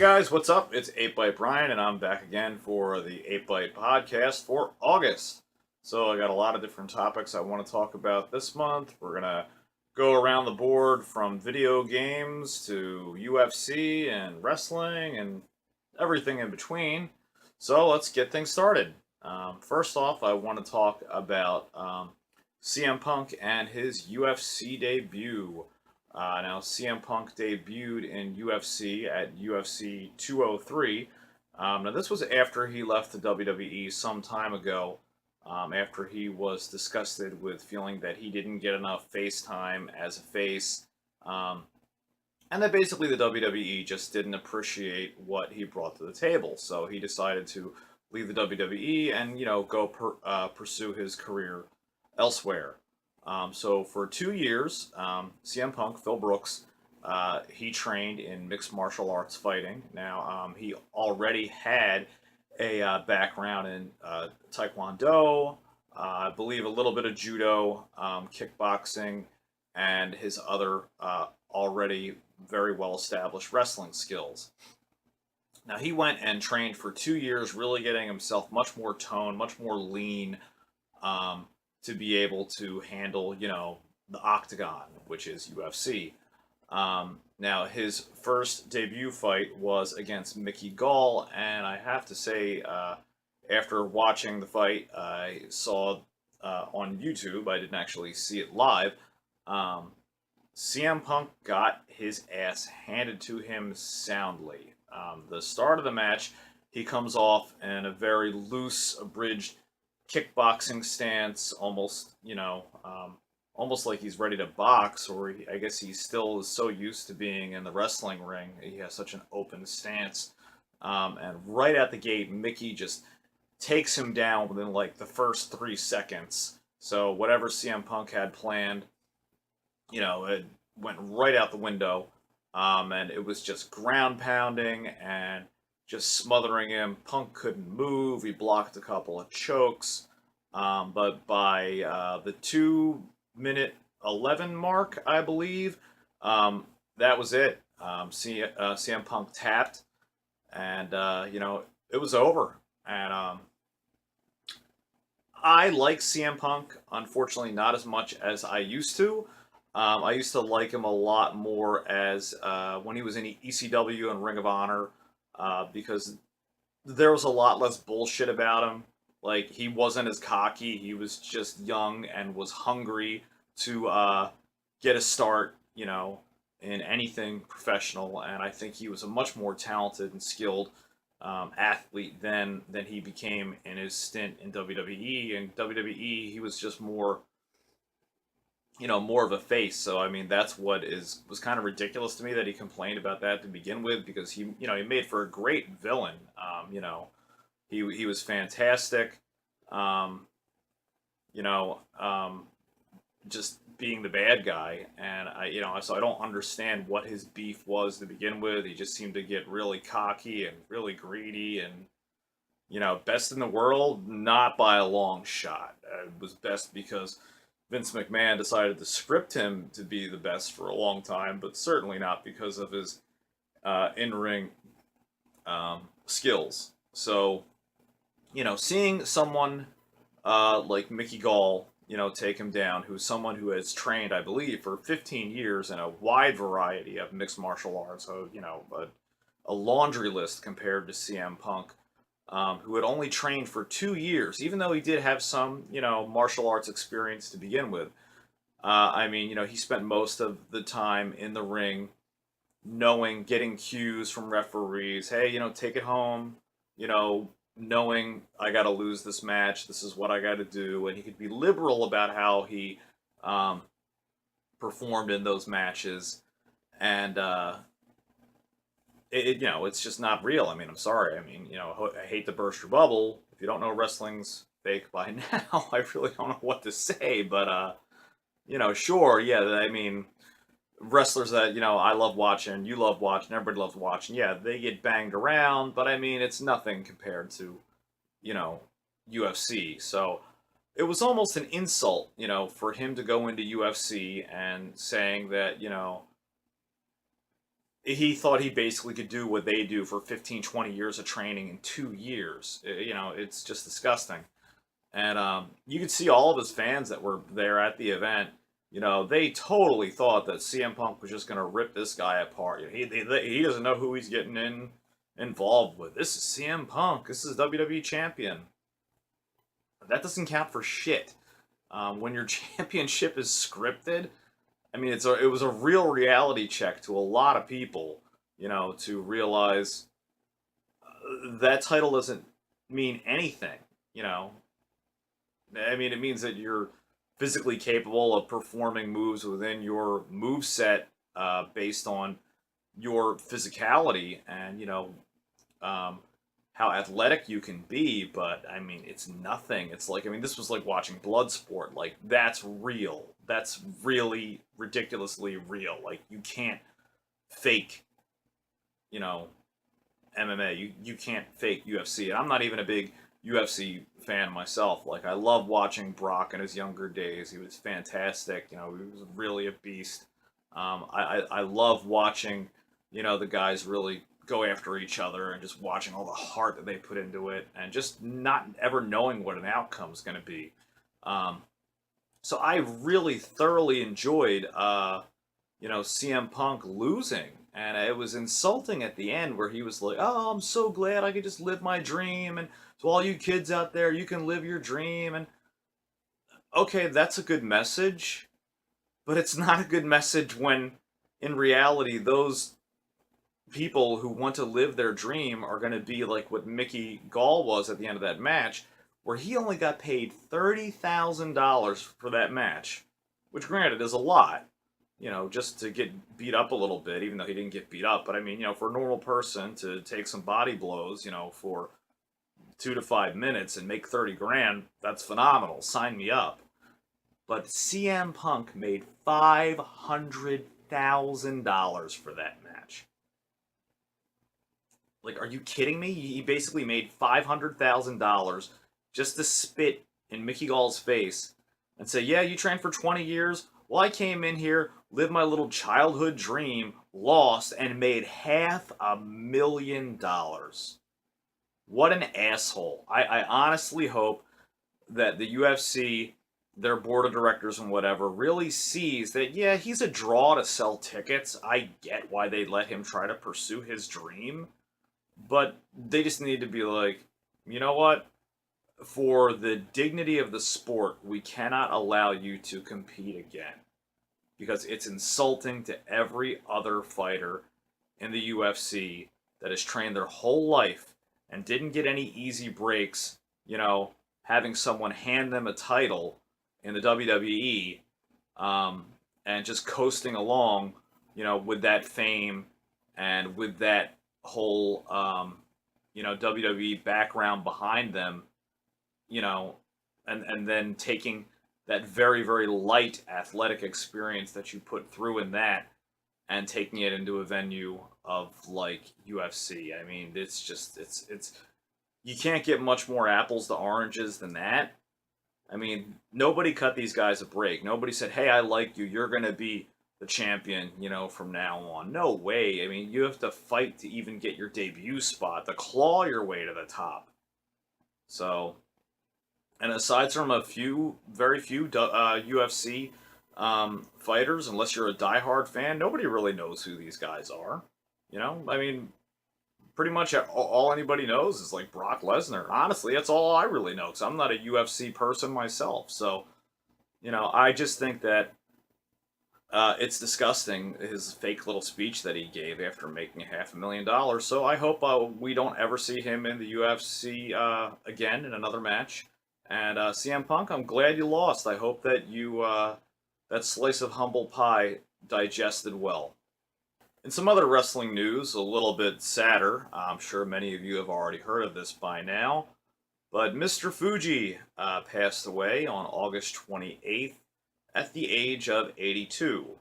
Guys, what's up? It's 8 Byte Brian, and I'm back again for the 8 Byte podcast for August. So I got a lot of different topics I want to talk about this month. We're gonna go around the board from video games to UFC and wrestling and everything in between. So let's get things started. First off, I want to talk about CM Punk and his UFC debut. Now, CM Punk debuted in UFC at UFC 203. Now, this was after he left the WWE some time ago, after he was disgusted with feeling that he didn't get enough face time as a face, and that basically the WWE just didn't appreciate what he brought to the table. So he decided to leave the WWE and, go pursue his career elsewhere. So for 2 years, CM Punk, Phil Brooks, he trained in mixed martial arts fighting. Now, he already had a background in Taekwondo, I believe a little bit of judo, kickboxing, and his other already very well established wrestling skills. Now, he went and trained for 2 years, really getting himself much more toned, much more lean. To be able to handle, the octagon, which is UFC. Now, his first debut fight was against Mickey Gall, and I have to say, after watching the fight, I saw on YouTube, I didn't actually see it live, CM Punk got his ass handed to him soundly. The start of the match, he comes off in a very loose, abridged kickboxing stance, almost, almost like he's ready to box, or I guess he still is so used to being in the wrestling ring. He has such an open stance. And right at the gate, Mickey just takes him down within like the first 3 seconds. So whatever CM Punk had planned, it went right out the window. And it was just ground pounding and just smothering him. Punk couldn't move. He blocked a couple of chokes. But by the 2-minute 11 mark, I believe, that was it. CM Punk tapped, and, it was over. And I like CM Punk, unfortunately, not as much as I used to. I used to like him a lot more as when he was in ECW and Ring of Honor. Because there was a lot less bullshit about him. Like, he wasn't as cocky. He was just young and was hungry to get a start, in anything professional. And I think he was a much more talented and skilled athlete than he became in his stint in WWE. In WWE, he was just more, more of a face. So I mean, that's what was kind of ridiculous to me that he complained about that to begin with, because he made for a great villain. He was fantastic. Just being the bad guy, and so I don't understand what his beef was to begin with. He just seemed to get really cocky and really greedy, and best in the world, not by a long shot. It was best because Vince McMahon decided to script him to be the best for a long time, but certainly not because of his in-ring skills. So, seeing someone like Mickey Gall, take him down, who's someone who has trained, I believe, for 15 years in a wide variety of mixed martial arts, so, a laundry list compared to CM Punk, who had only trained for 2 years, even though he did have some, martial arts experience to begin with. He spent most of the time in the ring, getting cues from referees. Hey, take it home. Knowing I got to lose this match. This is what I got to do. And he could be liberal about how he performed in those matches. And it's just not real. I'm sorry. I hate to burst your bubble. If you don't know wrestling's fake by now, I really don't know what to say. But, sure, yeah, wrestlers that, I love watching, you love watching, everybody loves watching, yeah, they get banged around, but it's nothing compared to, UFC. So it was almost an insult, for him to go into UFC and saying that, he thought he basically could do what they do for 15, 20 years of training in 2 years. It's just disgusting. And you could see all of his fans that were there at the event. They totally thought that CM Punk was just going to rip this guy apart. He doesn't know who he's getting involved with. This is CM Punk. This is WWE champion. That doesn't count for shit. When your championship is scripted, I mean, it was a real reality check to a lot of people, to realize that title doesn't mean anything, you know. I mean, it means that you're physically capable of performing moves within your move set based on your physicality and um, how athletic you can be. But I mean, it's nothing. It's like, I mean, this was like watching Bloodsport. Like, that's real. That's really ridiculously real. Like, you can't fake, you know, MMA. You can't fake UFC. And I'm not even a big UFC fan myself. Like, I love watching Brock in his younger days. He was fantastic. He was really a beast. I love watching, the guys really go after each other and just watching all the heart that they put into it and just not ever knowing what an outcome is going to be. Um, so I really thoroughly enjoyed, CM Punk losing. And it was insulting at the end where he was like, "Oh, I'm so glad I could just live my dream. And to all you kids out there, you can live your dream." And okay, that's a good message, but it's not a good message when in reality, those people who want to live their dream are going to be like what Mickey Gall was at the end of that match, where he only got paid $30,000 for that match, which granted is a lot, just to get beat up a little bit, even though he didn't get beat up. But I mean, for a normal person to take some body blows, for 2 to 5 minutes and make 30 grand, that's phenomenal. Sign me up. But CM Punk made $500,000 for that match. Like, are you kidding me? He basically made $500,000 just to spit in Mickey Gall's face and say, "Yeah, you trained for 20 years. Well, I came in here, lived my little childhood dream, lost, and made $500,000. What an asshole. I honestly hope that the UFC, their board of directors and whatever, really sees that, yeah, he's a draw to sell tickets. I get why they let him try to pursue his dream. But they just need to be like, you know what? For the dignity of the sport, we cannot allow you to compete again. Because it's insulting to every other fighter in the UFC that has trained their whole life and didn't get any easy breaks, having someone hand them a title in the WWE, and just coasting along, with that fame and with that whole, WWE background behind them, and then taking that very, very light athletic experience that you put through in that and taking it into a venue of like UFC. I mean, it's you can't get much more apples to oranges than that. I mean, nobody cut these guys a break. Nobody said, "Hey, I like you. You're going to be the champion, from now on." No way. I mean, you have to fight to even get your debut spot, to claw your way to the top. So, and aside from a few, very few UFC fighters, unless you're a diehard fan, nobody really knows who these guys are. I mean, pretty much all anybody knows is like Brock Lesnar. Honestly, that's all I really know because I'm not a UFC person myself. So, I just think that it's disgusting, his fake little speech that he gave after making $500,000. So I hope we don't ever see him in the UFC again in another match. And CM Punk, I'm glad you lost. I hope that that slice of humble pie digested well. In some other wrestling news, a little bit sadder, I'm sure many of you have already heard of this by now, but Mr. Fuji passed away on August 28th at the age of 82.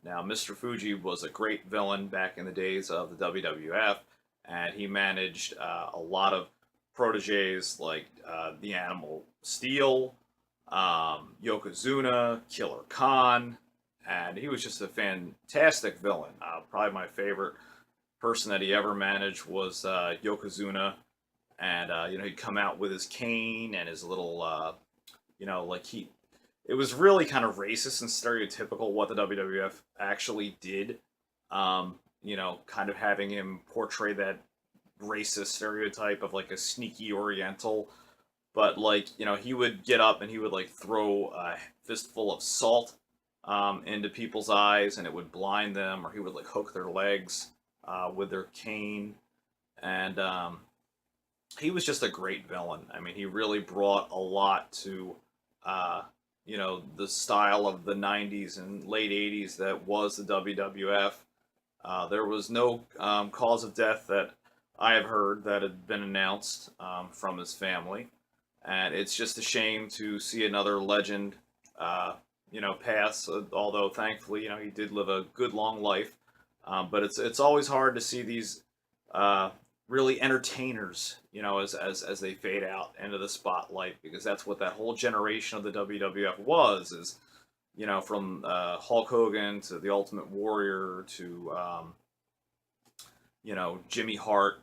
Now, Mr. Fuji was a great villain back in the days of the WWF, and he managed a lot of proteges like the Animal Steel, Yokozuna, Killer Khan, and he was just a fantastic villain. Probably my favorite person that he ever managed was Yokozuna, and he'd come out with his cane and his little, like he. It was really kind of racist and stereotypical what the WWF actually did. Kind of having him portray that racist stereotype of like a sneaky Oriental, but he would get up and he would like throw a fistful of salt into people's eyes and it would blind them, or he would like hook their legs with their cane, and he was just a great villain. I mean, he really brought a lot to the style of the 90s and late 80s that was the WWF. There was no cause of death that I have heard that had been announced from his family. And it's just a shame to see another legend, pass. Although thankfully, he did live a good long life. But it's always hard to see these really entertainers, as they fade out into the spotlight, because that's what that whole generation of the WWF was. Is from Hulk Hogan to the Ultimate Warrior to Jimmy Hart.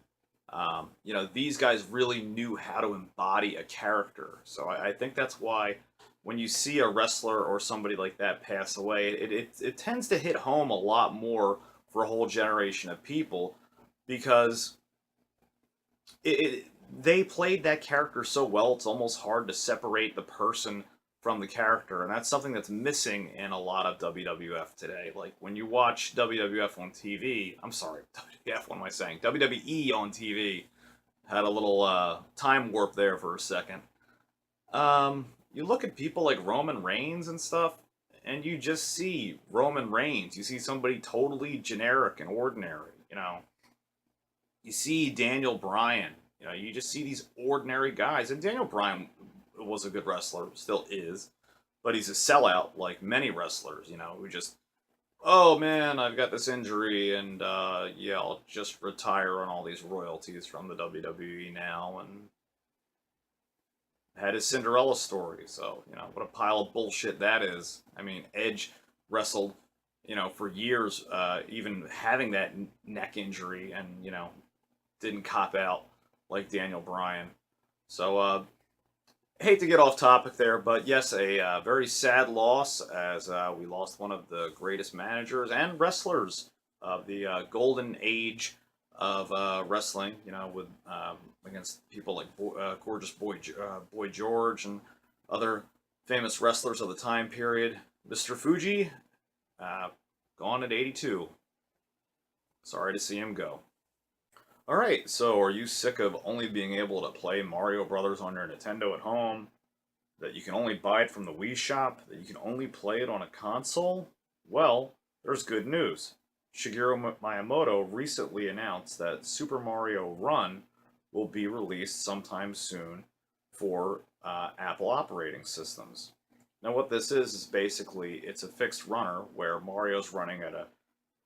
These guys really knew how to embody a character. So I think that's why when you see a wrestler or somebody like that pass away, it tends to hit home a lot more for a whole generation of people, because they played that character so well, it's almost hard to separate the person from the character, and that's something that's missing in a lot of WWF today. Like when you watch WWF on TV, I'm sorry, WWF, what am I saying? WWE on TV, had a little time warp there for a second. You look at people like Roman Reigns and stuff, and you just see Roman Reigns. You see somebody totally generic and ordinary, You see Daniel Bryan. You just see these ordinary guys, and Daniel Bryan was a good wrestler, still is, but he's a sellout like many wrestlers, who just, oh man, I've got this injury, and I'll just retire on all these royalties from the WWE now, and had his Cinderella story. So what a pile of bullshit that is. I mean, Edge wrestled, for years, even having that neck injury, and didn't cop out like Daniel Bryan. So hate to get off topic there, but yes, a very sad loss, as we lost one of the greatest managers and wrestlers of the golden age of wrestling. With against people like Gorgeous Boy George and other famous wrestlers of the time period. Mr. Fuji, gone at 82. Sorry to see him go. Alright, so are you sick of only being able to play Mario Brothers on your Nintendo at home? That you can only buy it from the Wii shop? That you can only play it on a console? Well, there's good news. Shigeru Miyamoto recently announced that Super Mario Run will be released sometime soon for Apple operating systems. Now what this is basically, it's a fixed runner where Mario's running at a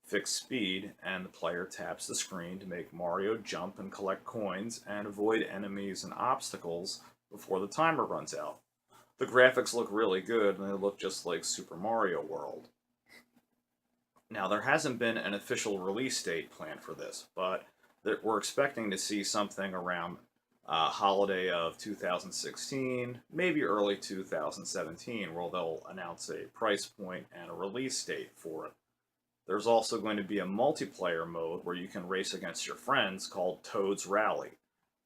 fixed speed, and the player taps the screen to make Mario jump and collect coins and avoid enemies and obstacles before the timer runs out. The graphics look really good, and they look just like Super Mario World. Now, there hasn't been an official release date planned for this, but we're expecting to see something around holiday of 2016, maybe early 2017, where they'll announce a price point and a release date for it. There's also going to be a multiplayer mode where you can race against your friends called Toad's Rally.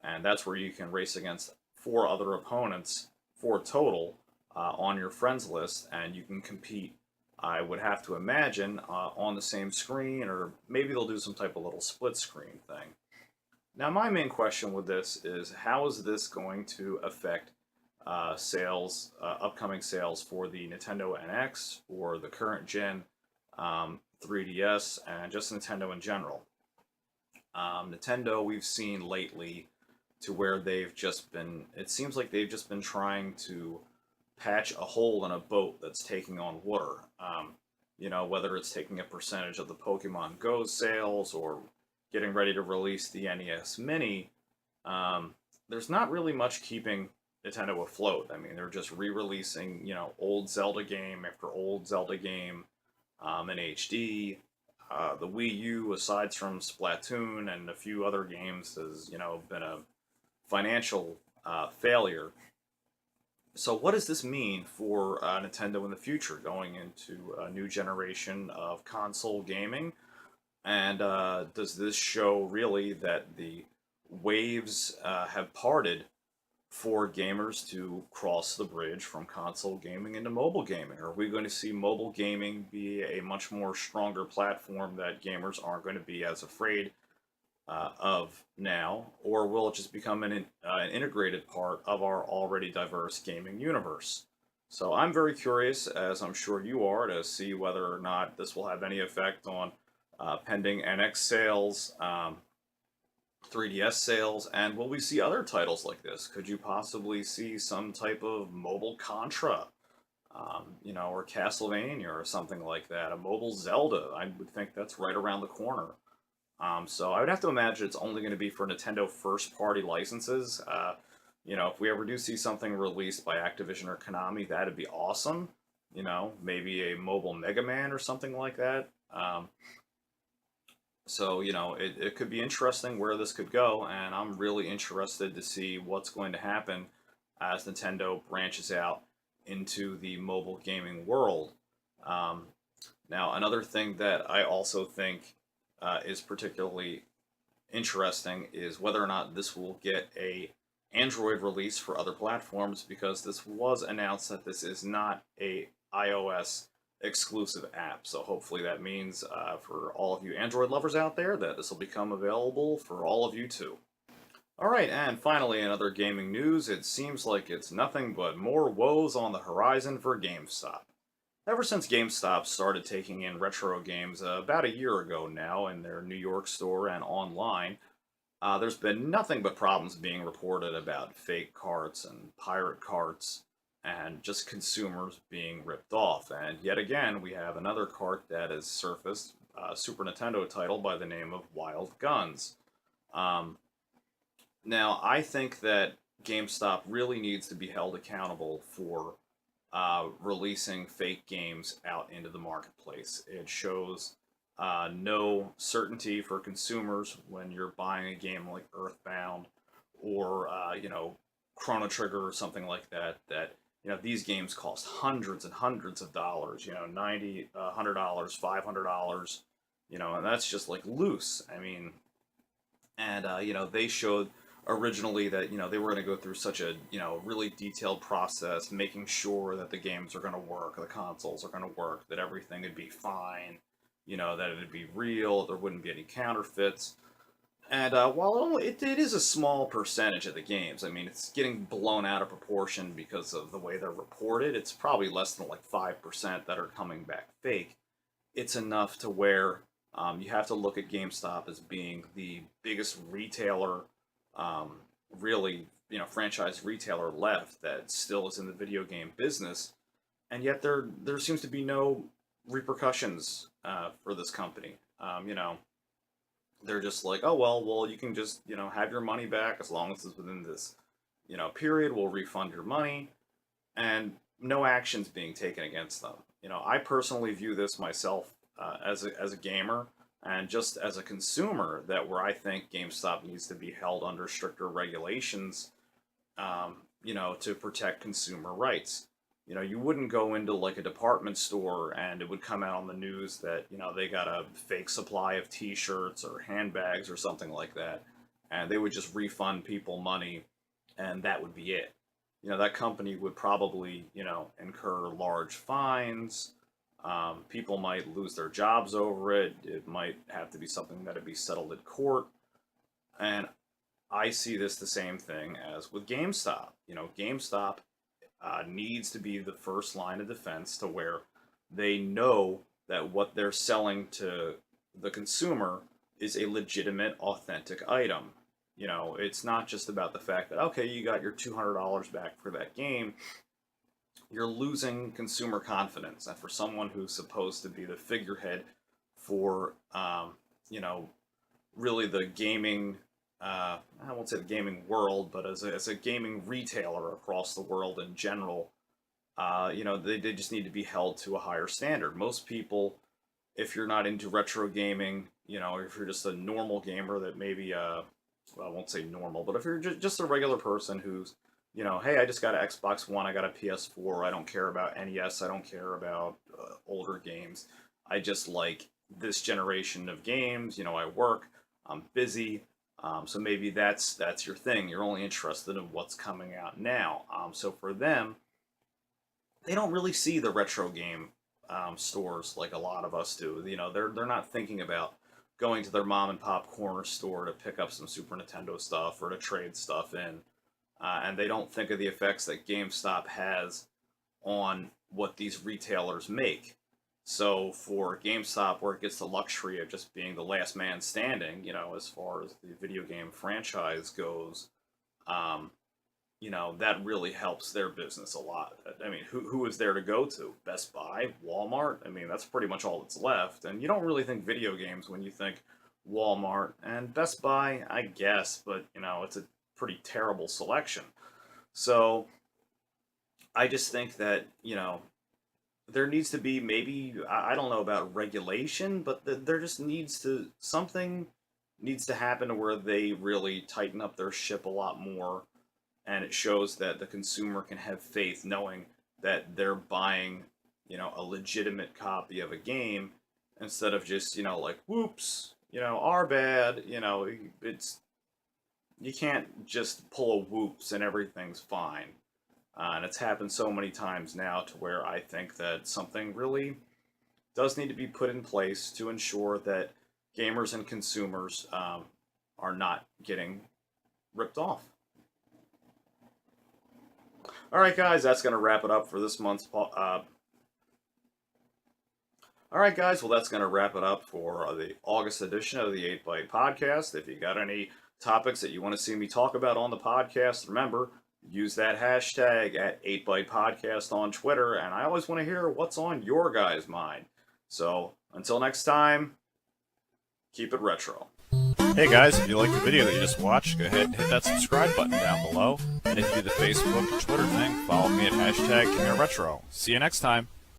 And that's where you can race against 4 other opponents, 4 total, on your friends list, and you can compete, I would have to imagine, on the same screen, or maybe they'll do some type of little split screen thing. Now, my main question with this is, how is this going to affect sales, upcoming sales for the Nintendo NX, or the current gen 3DS, and just Nintendo in general? Nintendo, we've seen lately to where they've just been, it seems like they've just been trying to patch a hole in a boat that's taking on water. Whether it's taking a percentage of the Pokemon Go sales or getting ready to release the NES Mini, there's not really much keeping Nintendo afloat. I mean, they're just re-releasing, old Zelda game after old Zelda game in HD. The Wii U, aside from Splatoon and a few other games, has been a financial failure. So what does this mean for Nintendo in the future, going into a new generation of console gaming? And does this show really that the waves have parted for gamers to cross the bridge from console gaming into mobile gaming? Are we going to see mobile gaming be a much more stronger platform that gamers aren't going to be as afraid of now, or will it just become an integrated part of our already diverse gaming universe? So I'm very curious, as I'm sure you are, to see whether or not this will have any effect on pending NX sales, 3DS sales, and will we see other titles like this? Could you possibly see some type of mobile Contra, or Castlevania or something like that? A mobile Zelda? I would think that's right around the corner. So I would have to imagine it's only going to be for Nintendo first-party licenses. If we ever do see something released by Activision or Konami, that'd be awesome. Maybe a mobile Mega Man or something like that. It could be interesting where this could go, and I'm really interested to see what's going to happen as Nintendo branches out into the mobile gaming world. Um, Now, another thing that I also think is particularly interesting is whether or not this will get a Android release for other platforms, because this was announced that this is not a iOS exclusive app. So hopefully that means for all of you Android lovers out there that this will become available for all of you too. Alright, and finally in other gaming news, it seems like it's nothing but more woes on the horizon for GameStop. Ever since GameStop started taking in retro games about a year ago now in their New York store and online, there's been nothing but problems being reported about fake carts and pirate carts and just consumers being ripped off. And yet again, we have another cart that has surfaced, a Super Nintendo title by the name of Wild Guns. Um, Now, I think that GameStop really needs to be held accountable for releasing fake games out into the marketplace. It shows no certainty for consumers when you're buying a game like Earthbound or Chrono Trigger or something like that. That these games cost hundreds and hundreds of dollars. 90, $100, $500. And that's just like loose. I mean, and they showed originally that they were going to go through such a really detailed process, making sure that the games are going to work, the consoles are going to work, that everything would be fine, that it would be real, there wouldn't be any counterfeits. And while it is a small percentage of the games, I mean, it's getting blown out of proportion because of the way they're reported. It's probably less than like 5% that are coming back fake. It's enough to where you have to look at GameStop as being the biggest retailer, um, really, franchise retailer left that still is in the video game business, and yet there seems to be no repercussions for this company. They're just like, oh well, you can just have your money back as long as it's within this period. We'll refund your money, and no actions being taken against them. I personally view this myself as a gamer and just as a consumer, that where I think GameStop needs to be held under stricter regulations, to protect consumer rights. You wouldn't go into like a department store and it would come out on the news that, they got a fake supply of t-shirts or handbags or something like that, and they would just refund people money and that would be it. That company would probably, incur large fines. People might lose their jobs over it. It might have to be something that'd be settled at court. And I see this the same thing as with GameStop. GameStop needs to be the first line of defense, to where they know that what they're selling to the consumer is a legitimate, authentic item. It's not just about the fact that, okay, you got your $200 back for that game. You're losing consumer confidence. And for someone who's supposed to be the figurehead for, really the gaming, I won't say the gaming world, but as a gaming retailer across the world in general, they just need to be held to a higher standard. Most people if you're not into retro gaming, you know, if you're just a normal gamer that maybe, well, I won't say normal, but if you're just a regular person who's, you know, hey, I just got an Xbox One, I got a PS4, I don't care about NES, I don't care about older games, I just like this generation of games, you know, I work, I'm busy, so maybe that's your thing, you're only interested in what's coming out now. So for them, they don't really see the retro game stores like a lot of us do. You know, they're not thinking about going to their mom and pop corner store to pick up some Super Nintendo stuff or to trade stuff in, and they don't think of the effects that GameStop has on what these retailers make. So for GameStop, where it gets the luxury of just being the last man standing, you know, as far as the video game franchise goes, um, you know, that really helps their business a lot. I mean, who is there to go to? Best Buy? Walmart? I mean, that's pretty much all that's left. And you don't really think video games when you think Walmart and Best Buy, I guess, but, you know, it's a pretty terrible selection. So I just think that, you know, there needs to be maybe, I don't know about regulation, but there just needs to, something needs to happen to where they really tighten up their ship a lot more, and it shows that the consumer can have faith knowing that they're buying, you know, a legitimate copy of a game instead of just, you know, like, whoops, you know, our bad, you know, it's, you can't just pull a whoops and everything's fine. And it's happened so many times now to where I think that something really does need to be put in place to ensure that gamers and consumers are not getting ripped off. All right, guys, that's going to wrap it up for this month's all right, guys, well, that's going to wrap it up for the August edition of the 8byte Podcast. If you got any topics that you want to see me talk about on the podcast, remember, use that hashtag at 8byte Podcast on Twitter, and I always want to hear what's on your guys' mind. So, until next time, keep it retro. Hey guys, if you liked the video that you just watched, go ahead and hit that subscribe button down below. And if you do the Facebook, Twitter thing, follow me at hashtag #GameRetro. See you next time.